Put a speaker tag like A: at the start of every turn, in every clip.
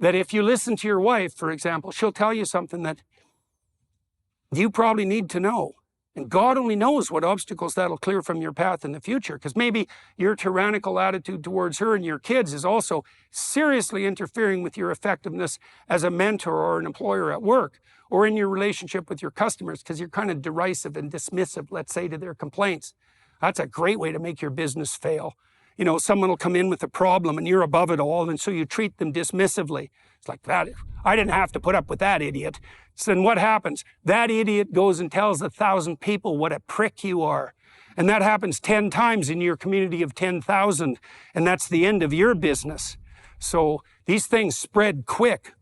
A: that if you listen to your wife, for example, she'll tell you something that you probably need to know. And God only knows what obstacles that'll clear from your path in the future, because maybe your tyrannical attitude towards her and your kids is also seriously interfering with your effectiveness as a mentor or an employer at work, or in your relationship with your customers, because you're kind of derisive and dismissive, let's say, to their complaints. That's a great way to make your business fail. You know, someone will come in with a problem and you're above it all, and so you treat them dismissively. It's like, that, I didn't have to put up with that idiot. So then what happens? That idiot goes and tells 1,000 people what a prick you are. And that happens 10 times in your community of 10,000, and that's the end of your business. So these things spread quick.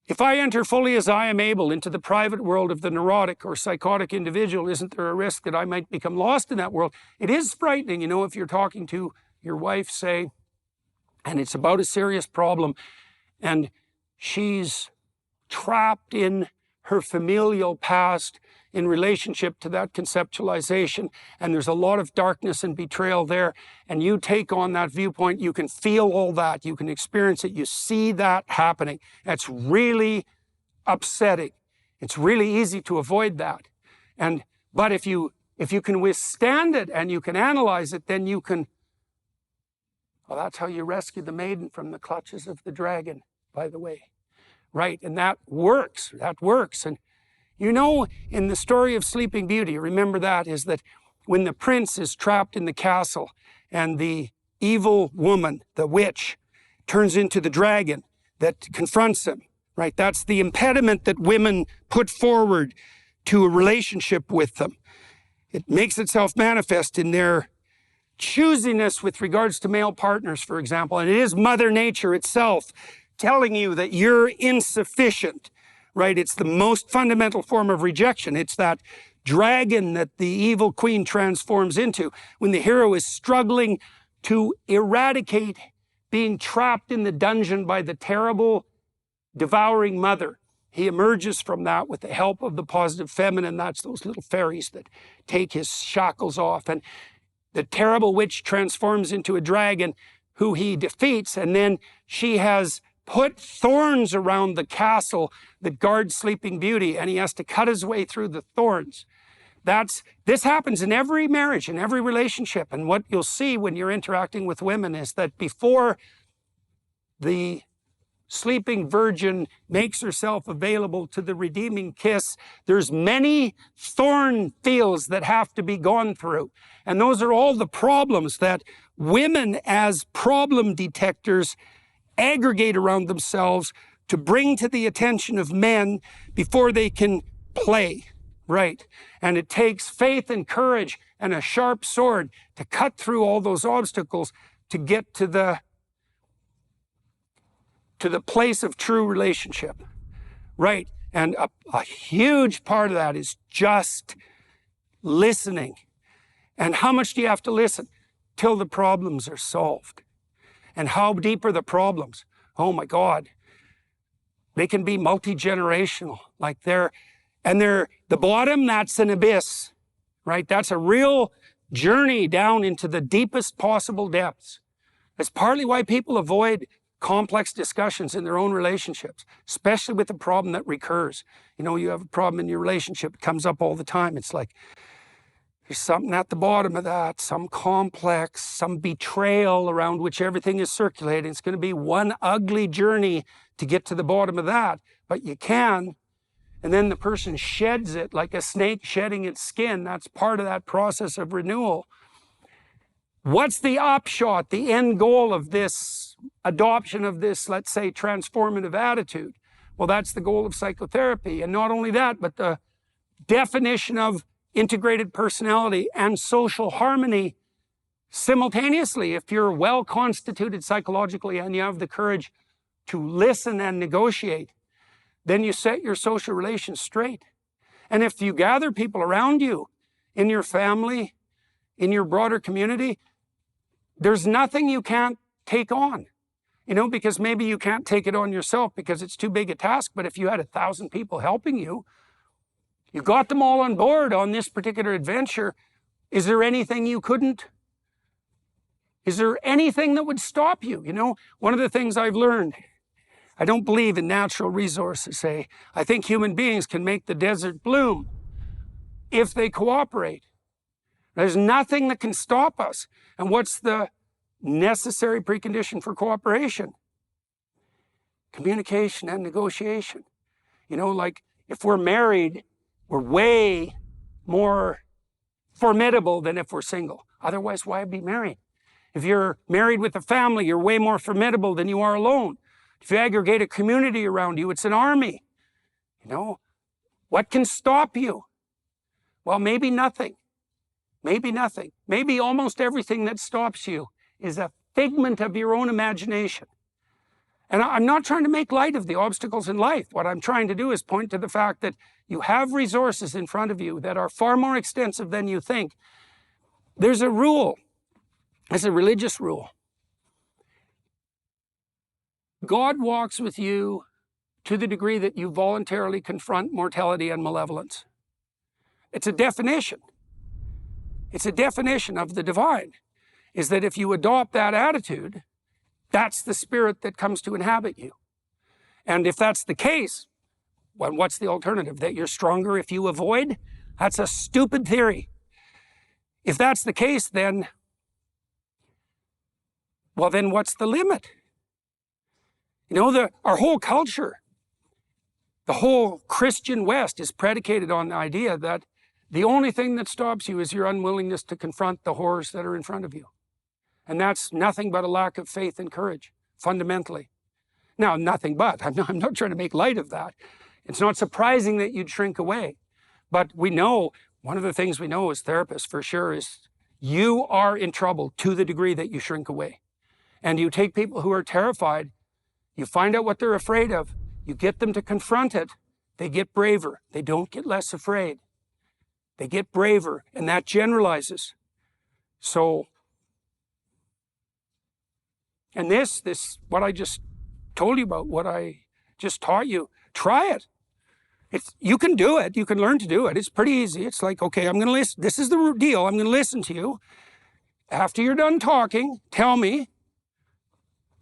A: If I enter fully as I am able into the private world of the neurotic or psychotic individual, isn't there a risk that I might become lost in that world? It is frightening, you know, if you're talking to your wife, say, and it's about a serious problem, and she's trapped in her familial past in relationship to that conceptualization, and there's a lot of darkness and betrayal there, and you take on that viewpoint, you can feel all that, you can experience it, you see that happening. That's really upsetting. It's really easy to avoid that. But if you can withstand it and you can analyze it, then you can, well, that's how you rescue the maiden from the clutches of the dragon, by the way. Right, and that works, And you know, in the story of Sleeping Beauty, remember that, is that when the prince is trapped in the castle and the evil woman, the witch, turns into the dragon that confronts him, right? That's the impediment that women put forward to a relationship with them. It makes itself manifest in their choosiness with regards to male partners, for example, and it is Mother Nature itself telling you that you're insufficient, right? It's the most fundamental form of rejection. It's that dragon that the evil queen transforms into when the hero is struggling to eradicate being trapped in the dungeon by the terrible, devouring mother. He emerges from that with the help of the positive feminine. That's those little fairies that take his shackles off. And the terrible witch transforms into a dragon who he defeats, and then she has put thorns around the castle that guards Sleeping Beauty, and he has to cut his way through the thorns. This happens in every marriage, in every relationship, and what you'll see when you're interacting with women is that before the sleeping virgin makes herself available to the redeeming kiss, there's many thorn fields that have to be gone through. And those are all the problems that women, as problem detectors, aggregate around themselves to bring to the attention of men before they can play, right? And it takes faith and courage and a sharp sword to cut through all those obstacles to get to the place of true relationship, right? And a huge part of that is just listening. And how much do you have to listen? Till the problems are solved. And how deep are the problems? Oh my God. They can be multi-generational. Like the bottom, that's an abyss, right? That's a real journey down into the deepest possible depths. That's partly why people avoid complex discussions in their own relationships, especially with a problem that recurs. You know, you have a problem in your relationship, it comes up all the time. It's like, there's something at the bottom of that, some complex, some betrayal around which everything is circulating. It's going to be one ugly journey to get to the bottom of that, but you can. And then the person sheds it like a snake shedding its skin. That's part of that process of renewal. What's the upshot, the end goal of this adoption of this, let's say, transformative attitude? Well, that's the goal of psychotherapy. And not only that, but the definition of integrated personality and social harmony simultaneously. If you're well constituted psychologically and you have the courage to listen and negotiate, then you set your social relations straight. And if you gather people around you in your family, in your broader community, there's nothing you can't take on. You know, because maybe you can't take it on yourself because it's too big a task, but if you had 1,000 people helping you, you got them all on board on this particular adventure. Is there anything you couldn't? Is there anything that would stop you? You know, one of the things I've learned, I don't believe in natural resources, say. I think human beings can make the desert bloom if they cooperate. There's nothing that can stop us. And what's the necessary precondition for cooperation? Communication and negotiation. You know, like if we're married, we're way more formidable than if we're single. Otherwise, why be married? If you're married with a family, you're way more formidable than you are alone. If you aggregate a community around you, it's an army. You know, what can stop you? Well, maybe nothing. Maybe nothing. Maybe almost everything that stops you is a figment of your own imagination. And I'm not trying to make light of the obstacles in life. What I'm trying to do is point to the fact that you have resources in front of you that are far more extensive than you think. There's a rule. It's a religious rule. God walks with you to the degree that you voluntarily confront mortality and malevolence. It's a definition. It's a definition of the divine, is that if you adopt that attitude, that's the spirit that comes to inhabit you. And if that's the case, well, what's the alternative? That you're stronger if you avoid? That's a stupid theory. If that's the case, then, well, then what's the limit? You know, our whole culture, the whole Christian West is predicated on the idea that the only thing that stops you is your unwillingness to confront the horrors that are in front of you. And that's nothing but a lack of faith and courage, fundamentally. Now, nothing but. I'm not trying to make light of that. It's not surprising that you'd shrink away. But we know, one of the things we know as therapists for sure is you are in trouble to the degree that you shrink away. And you take people who are terrified, you find out what they're afraid of, you get them to confront it, they get braver. They don't get less afraid. They get braver, and that generalizes. So, and this, what I just told you about, what I just taught you, try it. You can do it. You can learn to do it. It's pretty easy. It's like, okay, I'm going to listen. This is the deal. I'm going to listen to you. After you're done talking, tell me.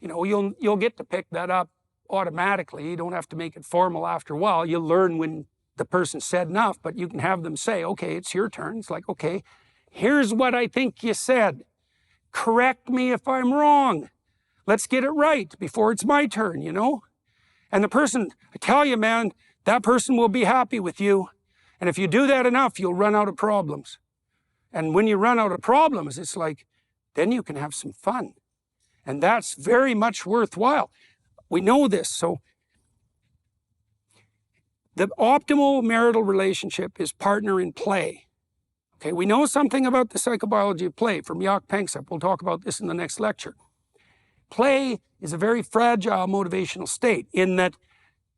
A: You know, you'll get to pick that up automatically. You don't have to make it formal after a while. You'll learn when the person said enough, but you can have them say, okay, it's your turn. It's like, okay, here's what I think you said. Correct me if I'm wrong. Let's get it right before it's my turn, you know? And the person, I tell you, man, that person will be happy with you. And if you do that enough, you'll run out of problems. And when you run out of problems, it's like, then you can have some fun. And that's very much worthwhile. We know this. So the optimal marital relationship is partner in play. Okay, we know something about the psychobiology of play from Jaak Panksepp. We'll talk about this in the next lecture. Play is a very fragile motivational state in that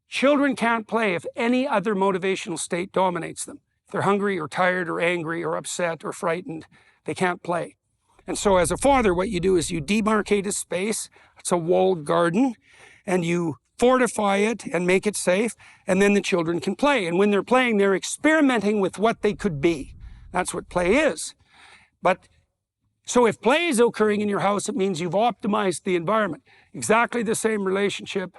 A: children can't play if any other motivational state dominates them. If they're hungry or tired or angry or upset or frightened, they can't play. And so as a father, what you do is you demarcate a space. It's a walled garden, and you fortify it and make it safe, and then the children can play. And when they're playing, they're experimenting with what they could be. That's what play is. But so if play is occurring in your house, it means you've optimized the environment. Exactly the same relationship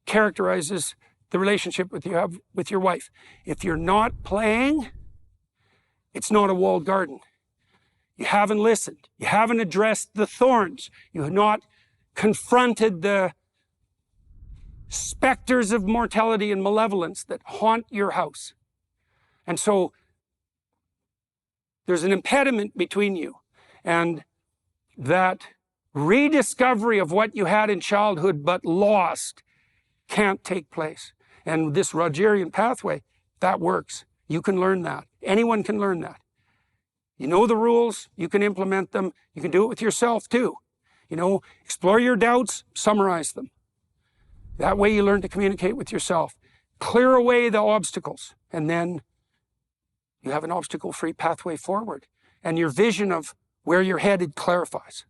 A: characterizes the relationship you have with your wife. If you're not playing, it's not a walled garden. You haven't listened. You haven't addressed the thorns. You have not confronted the specters of mortality and malevolence that haunt your house. And so there's an impediment between you. And that rediscovery of what you had in childhood but lost can't take place. And this Rogerian pathway, that works. You can learn that. Anyone can learn that. You know the rules, you can implement them, you can do it with yourself too. You know, explore your doubts, summarize them. That way you learn to communicate with yourself. Clear away the obstacles, and then you have an obstacle-free pathway forward. And your vision of where you're headed clarifies.